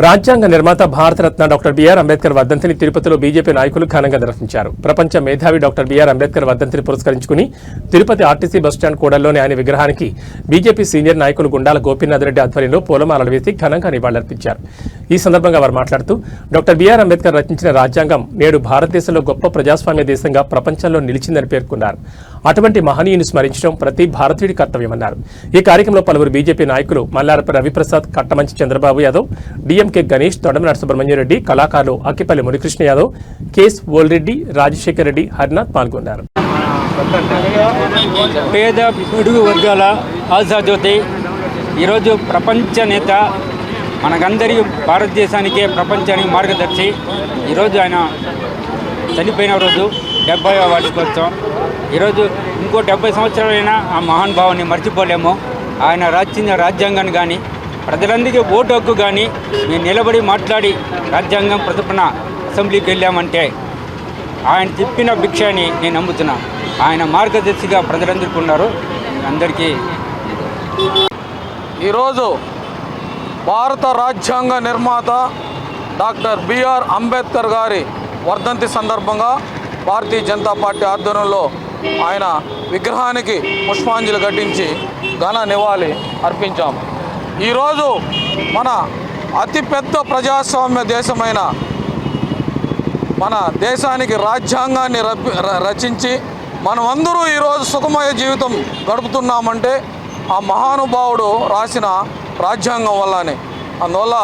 రాజ్యాంగ నిర్మాత Bharat Ratna doctor BR Ambedkar వర్ధంతిని తిరుపతిలో బీజేపీ నాయకులు ఘనంగా నిర్వహించారు. ప్రపంచ మేధావి డాక్టర్ బిఆర్ అంబేద్కర్ వర్ధంతిని పురస్కరించుకుని తిరుపతి ఆర్టీసీ బస్టాండ్ కూడల్లోని ఆయన విగ్రహానికి బీజేపీ సీనియర్ నాయకులు గుండాల గోపీనాథ్ రెడ్డి ఆధ్వర్యంలో పూలమాలలు వేసి ఘనంగా నివాళులర్పించారు. ఈ సందర్భంగా వారు మాట్లాడుతూ డాక్టర్ బిఆర్ అంబేద్కర్ రచించిన రాజ్యాంగం నేడు భారతదేశంలో గొప్ప ప్రజాస్వామ్య దేశంగా ప్రపంచంలో నిలిచిందని పేర్కొన్నారు. అటువంటి మహనీయుని స్మరించడం ప్రతి భారతీయుడి కర్తవ్యమన్నారు. ఈ కార్యక్రమంలో పలువురు బీజేపీ నాయకులు మల్లారపు రవిప్రసాద్, కట్టమంచి చంద్రబాబు యాదవ్, డిఎంకే గణేష్, తొడమనాటి సుబ్రహ్మణ్యం రెడ్డి, కళాకారులు అక్కిపల్లి మునికృష్ణ యాదవ్, కేఎస్ ఓల్రెడ్డి, రాజశేఖర్ రెడ్డి, హరినాథ్ పాల్గొన్నారు. పేద పిడుగు వర్గాల ఆశాజ్యోతి ఈరోజు ప్రపంచ నేత, మనకందరి భారతదేశానికే ప్రపంచానికి మార్గదర్శి. ఈరోజు ఆయన చనిపోయిన రోజు 70వ వార్షికోత్సవం. ఈరోజు ఇంకో 70 సంవత్సరాలైనా ఆ మహానుభావాన్ని మర్చిపోలేము. ఆయన రాసిన రాజ్యాంగాన్ని కానీ, ప్రజలందరికీ ఓటు హక్కు కానీ మేము నిలబడి మాట్లాడి రాజ్యాంగం ప్రతిపన అసెంబ్లీకి వెళ్ళామంటే ఆయన చెప్పిన భిక్ష అని నేను నమ్ముతున్నా. ఆయన మార్గదర్శిగా ప్రజలందరికీ ఉన్నారు. అందరికీ ఈరోజు భారత రాజ్యాంగ నిర్మాత డాక్టర్ బిఆర్ అంబేద్కర్ గారి వర్ధంతి సందర్భంగా భారతీయ జనతా పార్టీ ఆధ్వర్యంలో ఆయన విగ్రహానికి పుష్పాంజలి ఘటించి ఘన నివాళి అర్పించాము. ఈరోజు మన అతిపెద్ద ప్రజాస్వామ్య దేశమైన మన దేశానికి రాజ్యాంగాన్ని రచించి మనమందరూ ఈరోజు సుఖమయ జీవితం గడుపుతున్నామంటే ఆ మహానుభావుడు రాసిన రాజ్యాంగం వల్లనే. అందువల్ల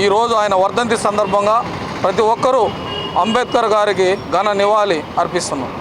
ఈరోజు ఆయన వర్ధంతి సందర్భంగా ప్రతి ఒక్కరూ అంబేద్కర్ గారికి ఘన నివాళి అర్పిస్తున్నాం.